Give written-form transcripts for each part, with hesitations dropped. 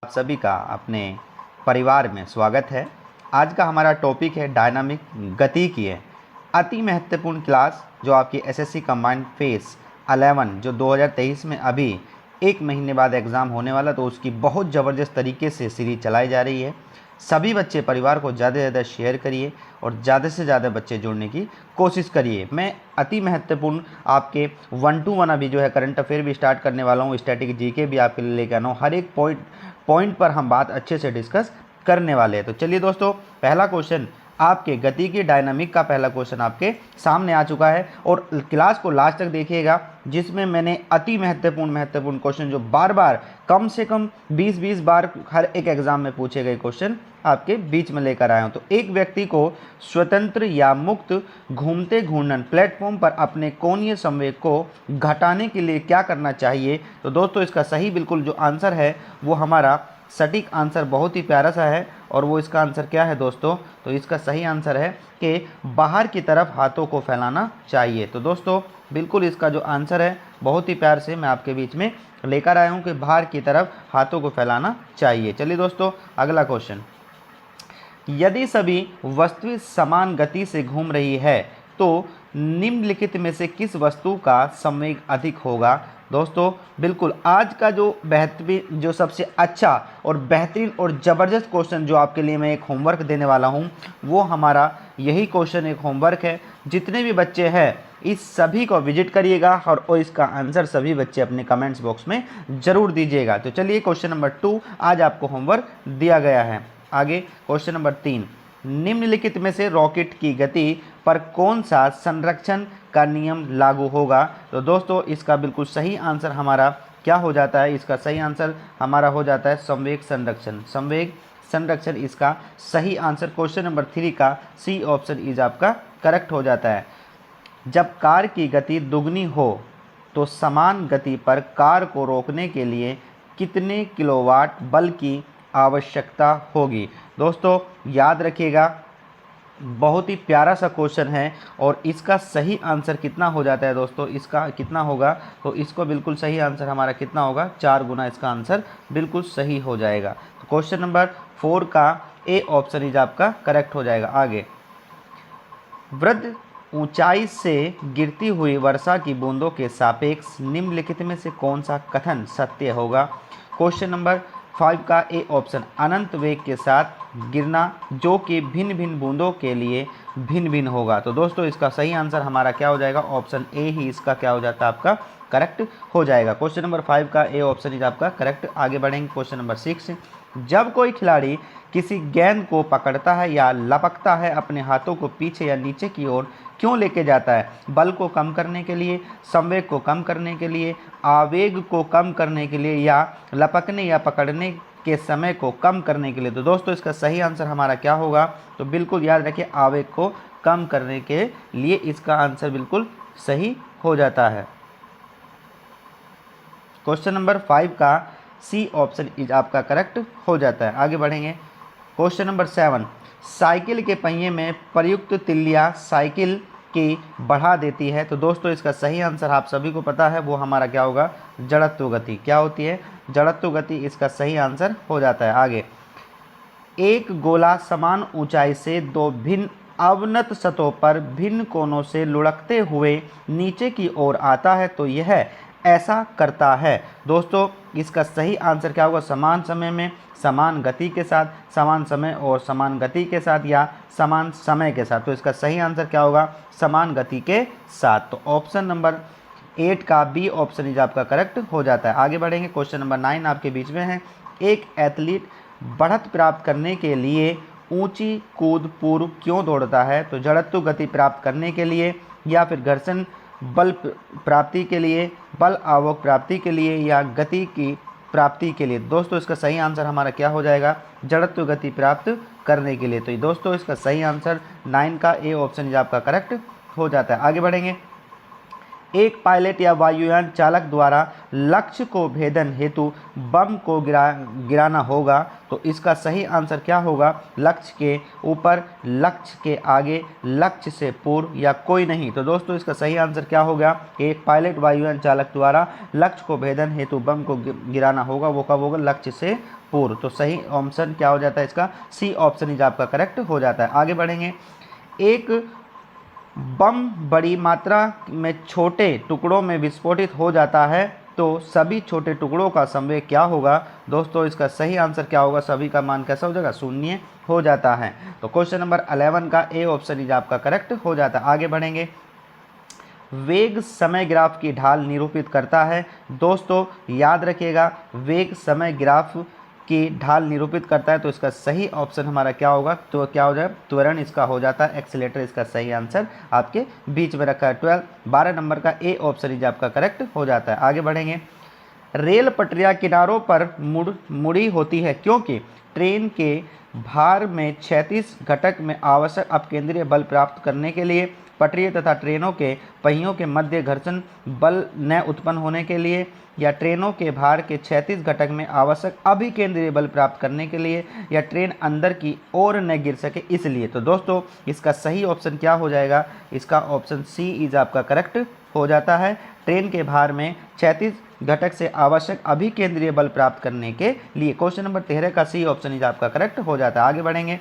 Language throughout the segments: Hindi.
आप सभी का अपने परिवार में स्वागत है। आज का हमारा टॉपिक है डायनामिक गतिकीय। अति महत्वपूर्ण क्लास जो आपकी एसएससी कंबाइंड फेस 11 जो 2023 में अभी एक महीने बाद एग्ज़ाम होने वाला, तो उसकी बहुत ज़बरदस्त तरीके से सीरीज चलाई जा रही है। सभी बच्चे परिवार को ज़्यादा से ज़्यादा शेयर करिए और ज़्यादा से ज़्यादा बच्चे जुड़ने की कोशिश करिए। मैं अति महत्वपूर्ण आपके 1 to 1 अभी जो है करंट अफेयर भी स्टार्ट करने वाला हूँ, स्टैटिक जीके भी आपके लिए लेकर आना हूँ। हर एक पॉइंट पर हम बात अच्छे से डिस्कस करने वाले हैं। तो चलिए दोस्तों, पहला क्वेश्चन आपके गति की डायनामिक का पहला क्वेश्चन आपके सामने आ चुका है और क्लास को लास्ट तक देखिएगा, जिसमें मैंने अति महत्वपूर्ण क्वेश्चन जो बार बार कम से कम 20-20 बार हर एक एग्जाम में पूछे गए क्वेश्चन आपके बीच में लेकर आया हूं। तो एक व्यक्ति को स्वतंत्र या मुक्त घूमते घूर्णन प्लेटफॉर्म पर अपने कोणीय संवेग को घटाने के लिए क्या करना चाहिए? तो दोस्तों इसका सही बिल्कुल जो आंसर है वो हमारा सटीक आंसर बहुत ही प्यारा सा है और वो इसका आंसर क्या है दोस्तों? तो इसका सही आंसर है कि बाहर की तरफ हाथों को फैलाना चाहिए। तो दोस्तों बिल्कुल इसका जो आंसर है बहुत ही प्यार से मैं आपके बीच में लेकर आया हूँ कि बाहर की तरफ हाथों को फैलाना चाहिए। चलिए दोस्तों, अगला क्वेश्चन, यदि सभी वस्तुएं समान गति से घूम रही है तो निम्नलिखित में से किस वस्तु का संवेग अधिक होगा? दोस्तों बिल्कुल आज का जो बेहतरीन जो सबसे अच्छा और बेहतरीन और ज़बरदस्त क्वेश्चन जो आपके लिए मैं एक होमवर्क देने वाला हूं, वो हमारा यही क्वेश्चन एक होमवर्क है। जितने भी बच्चे हैं इस सभी को विजिट करिएगा और इसका आंसर सभी बच्चे अपने कमेंट्स बॉक्स में ज़रूर दीजिएगा। तो चलिए क्वेश्चन नंबर 2 आज आपको होमवर्क दिया गया है। आगे क्वेश्चन नंबर 3, निम्नलिखित में से रॉकेट की गति पर कौन सा संरक्षण का नियम लागू होगा? तो दोस्तों इसका बिल्कुल सही आंसर हमारा क्या हो जाता है? इसका सही आंसर हमारा हो जाता है संवेग संरक्षण। संवेग संरक्षण इसका सही आंसर क्वेश्चन नंबर 3 का सी ऑप्शन इज आपका करेक्ट हो जाता है। जब कार की गति दुगनी हो तो समान गति पर कार को रोकने के लिए कितने किलोवाट बल की आवश्यकता होगी? दोस्तों याद रखिएगा, बहुत ही प्यारा सा क्वेश्चन है और इसका सही आंसर कितना हो जाता है दोस्तों? इसका कितना होगा? तो इसको बिल्कुल सही आंसर हमारा कितना होगा? 4 गुना इसका आंसर बिल्कुल सही हो जाएगा। तो क्वेश्चन नंबर 4 का ए ऑप्शन इज आपका करेक्ट हो जाएगा। आगे, वृद्ध ऊंचाई से गिरती हुई वर्षा की बूंदों के सापेक्ष निम्नलिखित में से कौन सा कथन सत्य होगा? क्वेश्चन नंबर 5 का ए ऑप्शन, अनंत वेग के साथ गिरना जो कि भिन्न भिन्न बूंदों के लिए भिन्न भिन्न होगा। तो दोस्तों इसका सही आंसर हमारा क्या हो जाएगा? ऑप्शन ए ही इसका क्या हो जाता है? आपका करेक्ट हो जाएगा। क्वेश्चन नंबर 5 का ए ऑप्शन इज आपका करेक्ट। आगे बढ़ेंगे क्वेश्चन नंबर 6, जब कोई खिलाड़ी किसी गेंद को पकड़ता है या लपकता है अपने हाथों को पीछे या नीचे की ओर क्यों लेके जाता है? बल को कम करने के लिए, संवेग को कम करने के लिए, आवेग को कम करने के लिए या लपकने या पकड़ने के समय को कम करने के लिए? तो दोस्तों इसका सही आंसर हमारा क्या होगा? तो बिल्कुल याद रखिए, आवेग को कम करने के लिए इसका आंसर बिल्कुल सही हो जाता है। क्वेश्चन नंबर 5 का सी ऑप्शन इज आपका करेक्ट हो जाता है। आगे बढ़ेंगे क्वेश्चन नंबर 7, साइकिल के पहिए में प्रयुक्त तिल्लियाँ साइकिल की बढ़ा देती है। तो दोस्तों इसका सही आंसर आप सभी को पता है, वो हमारा क्या होगा? जड़त्व गति। क्या होती है? जड़त्व गति इसका सही आंसर हो जाता है। आगे, एक गोला समान ऊंचाई से दो भिन्न अवनत सतहों पर भिन्न कोणों से लुढ़कते हुए नीचे की ओर आता है तो यह ऐसा करता है। दोस्तों इसका सही आंसर क्या होगा? समान समय में समान गति के साथ, समान समय और समान गति के साथ या समान समय के साथ। तो इसका सही आंसर क्या होगा? समान गति के साथ। तो ऑप्शन नंबर 8 का बी ऑप्शन इज आपका करेक्ट हो जाता है। आगे बढ़ेंगे क्वेश्चन नंबर 9 आपके बीच में है, एक एथलीट बढ़त प्राप्त करने के लिए ऊंची कूद पूर्व क्यों दौड़ता है? तो जड़त्व गति प्राप्त करने के लिए या फिर घर्षण बल प्राप्ति के लिए, बल आवक प्राप्ति के लिए या गति की प्राप्ति के लिए? दोस्तों इसका सही आंसर हमारा क्या हो जाएगा? जड़त्व गति प्राप्त करने के लिए। तो दोस्तों इसका सही आंसर 9 का ए ऑप्शन इज आपका करेक्ट हो जाता है। आगे बढ़ेंगे, एक पायलट या वायुयान चालक द्वारा लक्ष्य को भेदन हेतु बम को गिराना होगा, तो इसका सही आंसर क्या होगा? लक्ष्य के ऊपर, लक्ष्य के आगे, लक्ष्य से पूर्व या कोई नहीं। तो दोस्तों इसका सही आंसर क्या होगा? एक पायलट वायुयान चालक द्वारा लक्ष्य को भेदन हेतु बम को गिराना होगा, वो कब होगा? लक्ष्य से पूर्व। तो सही ऑप्शन क्या हो जाता है इसका? सी ऑप्शन इज आपका करेक्ट हो जाता है। आगे बढ़ेंगे। एक बम बड़ी मात्रा में छोटे टुकड़ों में विस्फोटित हो जाता है तो सभी छोटे टुकड़ों का संवेग क्या होगा? दोस्तों इसका सही आंसर क्या होगा? सभी का मान कैसा हो जाएगा? शून्य हो जाता है। तो क्वेश्चन नंबर 11 का ए ऑप्शन इज आपका करेक्ट हो जाता है। आगे बढ़ेंगे। वेग समय ग्राफ की ढाल निरूपित करता है। दोस्तों याद रखिएगा, वेग समय ग्राफ की ढाल निरूपित करता है, तो इसका सही ऑप्शन हमारा क्या होगा? तो क्या हो जाए? त्वरण इसका हो जाता है। एक्सीलेटर इसका सही आंसर आपके बीच में रखा है। 12 नंबर का ए ऑप्शन इज आपका करेक्ट हो जाता है। आगे बढ़ेंगे। रेल पटरियां किनारों पर मुड़ी होती है क्योंकि ट्रेन के भार में क्षैतिज घटक में आवश्यक अपकेंद्रीय बल प्राप्त करने के लिए, पटरी तथा ट्रेनों के पहियों के मध्य घर्षण बल न उत्पन्न होने के लिए, या ट्रेनों के भार के क्षैतिज घटक में आवश्यक अभिकेंद्रीय बल प्राप्त करने के लिए, या ट्रेन अंदर की ओर न गिर सके इसलिए। तो दोस्तों इसका सही ऑप्शन क्या हो जाएगा? इसका ऑप्शन सी इज आपका करेक्ट हो जाता है। ट्रेन के भार में क्षैतिज घटक से आवश्यक अभिकेंद्रीय बल प्राप्त करने के लिए। क्वेश्चन नंबर 13 का सी ऑप्शन इज आपका करेक्ट हो जाता है। आगे बढ़ेंगे।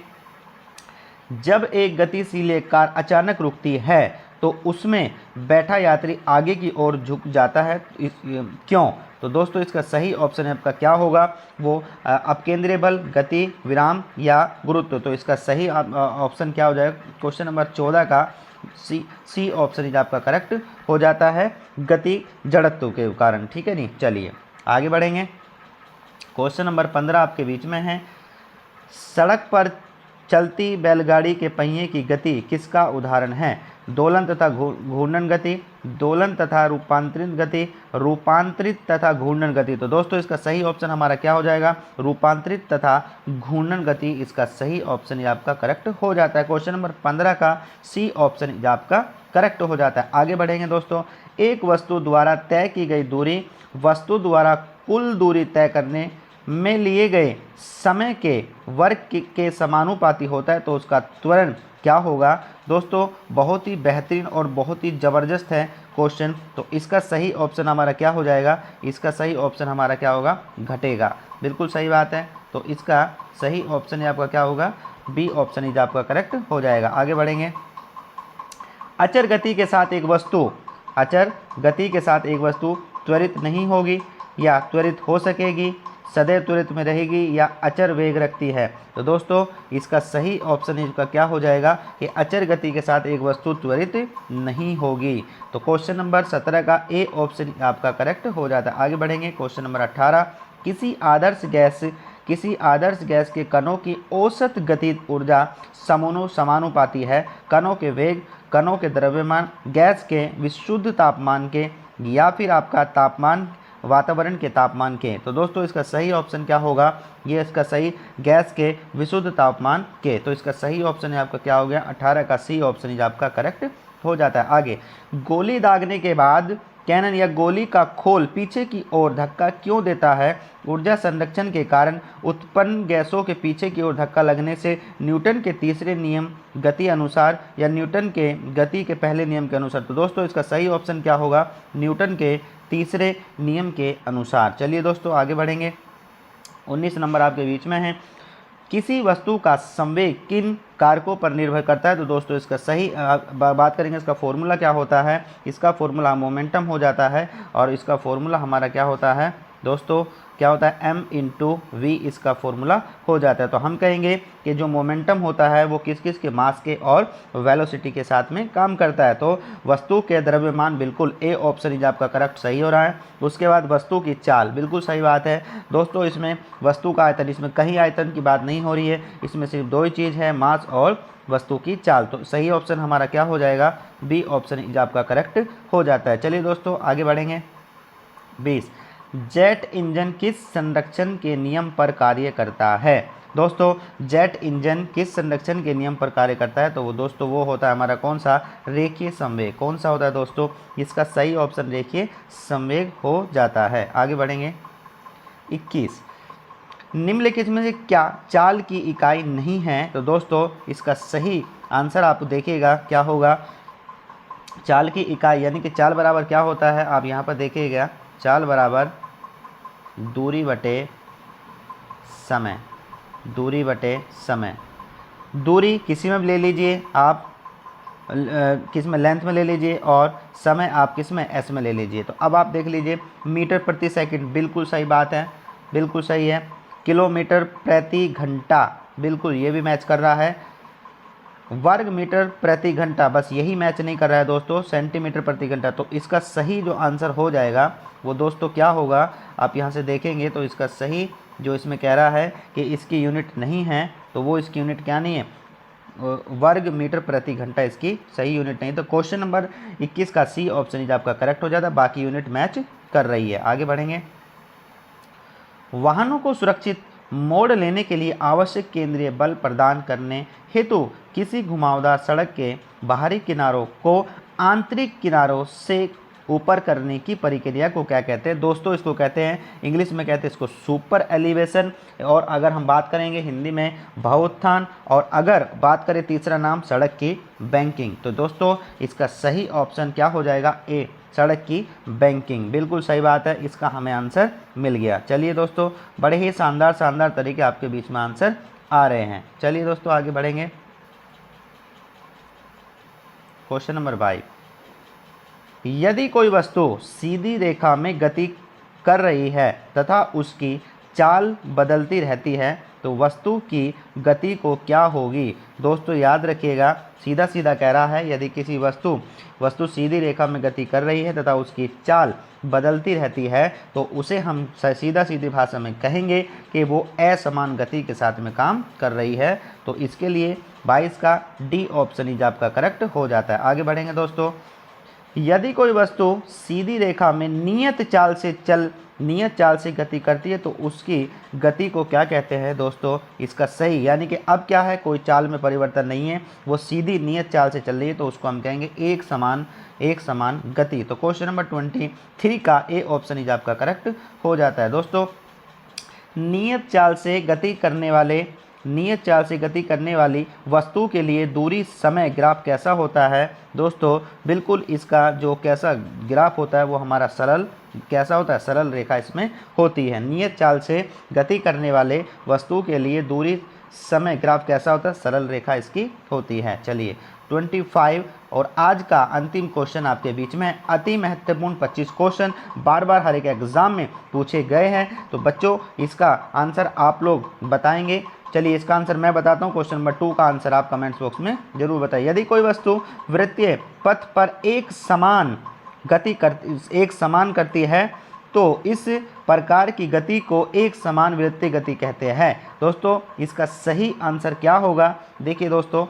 जब एक गतिशील कार अचानक रुकती है तो उसमें बैठा यात्री आगे की ओर झुक जाता है, क्यों? तो दोस्तों इसका सही ऑप्शन आपका क्या होगा? वो अपकेंद्रीय बल, गति, विराम या गुरुत्व। तो इसका सही ऑप्शन क्या हो जाएगा? क्वेश्चन नंबर 14 का सी ऑप्शन इज आपका करेक्ट हो जाता है, गति जड़त्व के कारण। ठीक है नहीं, चलिए आगे बढ़ेंगे। क्वेश्चन नंबर 15 आपके बीच में है। सड़क पर चलती बैलगाड़ी के पहिए की गति किसका उदाहरण है? दोलन तथा घूर्णन गति, दोलन तथा रूपांतरित गति, रूपांतरित तथा घूर्णन गति। तो दोस्तों इसका सही ऑप्शन हमारा क्या हो जाएगा? रूपांतरित तथा घूर्णन गति इसका सही ऑप्शन ये आपका करेक्ट हो जाता है। क्वेश्चन नंबर 15 का सी ऑप्शन ये आपका करेक्ट हो जाता है। आगे बढ़ेंगे दोस्तों। एक वस्तु द्वारा तय की गई दूरी वस्तु द्वारा कुल दूरी तय करने में लिए गए समय के वर्ग के समानुपाती होता है, तो उसका त्वरण क्या होगा? दोस्तों बहुत ही बेहतरीन और बहुत ही ज़बरदस्त है क्वेश्चन। तो इसका सही ऑप्शन हमारा क्या हो जाएगा? इसका सही ऑप्शन हमारा क्या होगा? घटेगा। बिल्कुल सही बात है। तो इसका सही ऑप्शन आपका क्या होगा? बी ऑप्शन इज आपका करेक्ट हो जाएगा। आगे बढ़ेंगे। अचर गति के साथ एक वस्तु त्वरित नहीं होगी या त्वरित हो सकेगी, सदैव त्वरित में रहेगी या अचर वेग रखती है। तो दोस्तों इसका सही ऑप्शन इसका क्या हो जाएगा? कि अचर गति के साथ एक वस्तु त्वरित नहीं होगी। तो क्वेश्चन नंबर 17 का ए ऑप्शन आपका करेक्ट हो जाता है। आगे बढ़ेंगे। Question number 18। किसी आदर्श गैस के कणों की औसत गतिज ऊर्जा समानुपाती है कणों के वेग, कणों के द्रव्यमान, गैस के विशुद्ध तापमान के, या फिर आपका तापमान वातावरण के तापमान के। तो दोस्तों इसका सही ऑप्शन क्या होगा? ये इसका सही गैस के विशुद्ध तापमान के। तो इसका सही ऑप्शन है आपका क्या हो गया? 18 का सी ऑप्शन इज आपका करेक्ट हो जाता है। आगे। गोली दागने के बाद कैनन या गोली का खोल पीछे की ओर धक्का क्यों देता है? ऊर्जा संरक्षण के कारण, उत्पन्न गैसों के पीछे की ओर धक्का लगने से, न्यूटन के तीसरे नियम गति अनुसार, या न्यूटन के गति के पहले नियम के अनुसार। तो दोस्तों इसका सही ऑप्शन क्या होगा? न्यूटन के तीसरे नियम के अनुसार। चलिए दोस्तों आगे बढ़ेंगे। 19 नंबर आपके बीच में है। किसी वस्तु का संवेग किन कारकों पर निर्भर करता है? तो दोस्तों इसका सही बात करेंगे। इसका फॉर्मूला क्या होता है? इसका फॉर्मूला मोमेंटम हो जाता है, और इसका फॉर्मूला हमारा क्या होता है दोस्तों? क्या होता है? m इंटू वी इसका फॉर्मूला हो जाता है। तो हम कहेंगे कि जो मोमेंटम होता है वो किस किस के मास के और वेलोसिटी के साथ में काम करता है। तो वस्तु के द्रव्यमान, बिल्कुल ए ऑप्शन इज आपका करेक्ट सही हो रहा है। उसके बाद वस्तु की चाल, बिल्कुल सही बात है दोस्तों। इसमें वस्तु का आयतन, इसमें कहीं आयतन की बात नहीं हो रही है, इसमें सिर्फ दो ही चीज़ है, मास और वस्तु की चाल। तो सही ऑप्शन हमारा क्या हो जाएगा? बी ऑप्शन इज आपका करेक्ट हो जाता है। चलिए दोस्तों आगे बढ़ेंगे। 20। जेट इंजन किस संरक्षण के नियम पर कार्य करता है? दोस्तों जेट इंजन किस संरक्षण के नियम पर कार्य करता है? तो वो दोस्तों वो होता है हमारा कौन सा? रेखीय संवेग। कौन सा होता है दोस्तों? इसका सही ऑप्शन रेखीय संवेग हो जाता है। आगे बढ़ेंगे। 21, निम्नलिखित में से क्या चाल की इकाई नहीं है? तो दोस्तों इसका सही आंसर आप देखिएगा क्या होगा। चाल की इकाई यानी कि चाल बराबर क्या होता है, आप यहाँ पर देखिएगा। चाल बराबर दूरी बटे समय। दूरी बटे समय। दूरी किसी में भी ले लीजिए आप, किस में, लेंथ में ले लीजिए, और समय आप किस में, एस में ले लीजिए। तो अब आप देख लीजिए मीटर प्रति सेकंड, बिल्कुल सही बात है, बिल्कुल सही है। किलोमीटर प्रति घंटा, बिल्कुल ये भी मैच कर रहा है। वर्ग मीटर प्रति घंटा, बस यही मैच नहीं कर रहा है दोस्तों, सेंटीमीटर प्रति घंटा। तो इसका सही जो आंसर हो जाएगा वो दोस्तों क्या होगा, आप यहाँ से देखेंगे तो इसका सही जो इसमें कह रहा है कि इसकी यूनिट नहीं है, तो वो इसकी यूनिट क्या नहीं है, वर्ग मीटर प्रति घंटा इसकी सही यूनिट नहीं। तो क्वेश्चन नंबर 21 का सी ऑप्शन इज आपका करेक्ट हो जाता है, बाकी यूनिट मैच कर रही है। आगे बढ़ेंगे। वाहनों को सुरक्षित मोड़ लेने के लिए आवश्यक केंद्रीय बल प्रदान करने हेतु किसी घुमावदार सड़क के बाहरी किनारों को आंतरिक किनारों से ऊपर करने की प्रक्रिया को क्या कहते हैं? दोस्तों इसको कहते हैं, इंग्लिश में कहते हैं इसको सुपर एलिवेशन, और अगर हम बात करेंगे हिंदी में भवोत्थान, और अगर बात करें तीसरा नाम सड़क की बैंकिंग। तो दोस्तों इसका सही ऑप्शन क्या हो जाएगा? ए, सड़क की बैंकिंग। बिल्कुल सही बात है, इसका हमें आंसर मिल गया। चलिए दोस्तों बड़े ही शानदार तरीके आपके बीच में आंसर आ रहे हैं। चलिए दोस्तों आगे बढ़ेंगे। क्वेश्चन नंबर 22, यदि कोई वस्तु सीधी रेखा में गति कर रही है तथा उसकी चाल बदलती रहती है तो वस्तु की गति को क्या होगी? दोस्तों याद रखिएगा, सीधा सीधा कह रहा है, यदि किसी वस्तु सीधी रेखा में गति कर रही है तथा उसकी चाल बदलती रहती है तो उसे हम सीधा सीधी भाषा में कहेंगे कि वो असमान गति के साथ में काम कर रही है। तो इसके लिए 22 का डी ऑप्शन इज आपका करेक्ट हो जाता है। आगे बढ़ेंगे दोस्तों। यदि कोई वस्तु सीधी रेखा में नियत चाल से गति करती है तो उसकी गति को क्या कहते हैं? दोस्तों इसका सही, यानी कि अब क्या है, कोई चाल में परिवर्तन नहीं है, वो सीधी नियत चाल से चल रही है, तो उसको हम कहेंगे एक समान गति। तो क्वेश्चन नंबर 23 का ए ऑप्शन इज आपका करेक्ट हो जाता है। दोस्तों नियत चाल से गति करने वाली वस्तु के लिए दूरी समय ग्राफ कैसा होता है? दोस्तों बिल्कुल इसका जो कैसा ग्राफ होता है वो हमारा सरल कैसा होता है, सरल रेखा इसमें होती है। नियत चाल से गति करने वाले वस्तु के लिए दूरी समय ग्राफ कैसा होता है? सरल रेखा इसकी होती है। चलिए 25 और आज का अंतिम क्वेश्चन आपके बीच में, अति महत्वपूर्ण 25 क्वेश्चन बार बार हर एक एग्जाम में पूछे गए हैं। तो बच्चों इसका आंसर आप लोग बताएंगे। चलिए इसका आंसर मैं बताता हूँ। क्वेश्चन नंबर 2 का आंसर आप कमेंट्स बॉक्स में जरूर बताइए। यदि कोई वस्तु वृत्तीय पथ पर एक समान करती है तो इस प्रकार की गति को एक समान वृत्तीय गति कहते हैं। दोस्तों इसका सही आंसर क्या होगा? देखिए दोस्तों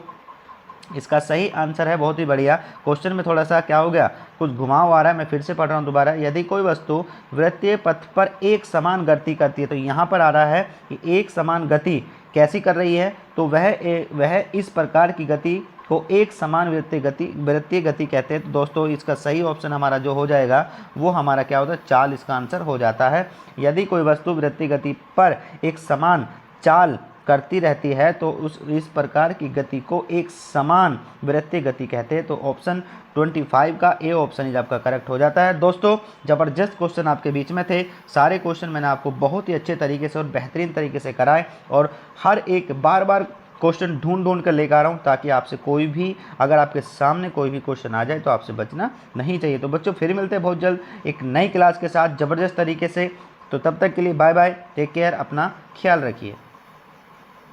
इसका सही आंसर है, बहुत ही बढ़िया, क्वेश्चन में थोड़ा सा क्या हो गया, कुछ घुमाव आ रहा है, मैं फिर से पढ़ रहा हूँ दोबारा। यदि कोई वस्तु वृत्तीय पथ पर एक समान गति करती है, तो यहाँ पर आ रहा है कि एक समान गति कैसी कर रही है, तो वह इस प्रकार की गति को एक समान वृत्तीय गति कहते हैं। तो दोस्तों इसका सही ऑप्शन हमारा जो हो जाएगा वो हमारा क्या होता है? चाल इसका आंसर हो जाता है। यदि कोई वस्तु वृत्तीय गति पर एक समान चाल करती रहती है तो इस प्रकार की गति को एक समान वृत्तीय गति कहते हैं। तो ऑप्शन 25 का ए ऑप्शन इज आपका करेक्ट हो जाता है। दोस्तों ज़बरदस्त क्वेश्चन आपके बीच में थे, सारे क्वेश्चन मैंने आपको बहुत ही अच्छे तरीके से और बेहतरीन तरीके से कराए, और हर एक बार क्वेश्चन ढूंढ कर लेकर आ रहा हूँ ताकि आपसे कोई भी, अगर आपके सामने कोई भी क्वेश्चन आ जाए तो आपसे बचना नहीं चाहिए। तो बच्चों फिर मिलते हैं बहुत जल्द एक नई क्लास के साथ ज़बरदस्त तरीके से। तो तब तक के लिए बाय बाय, टेक केयर, अपना ख्याल रखिए।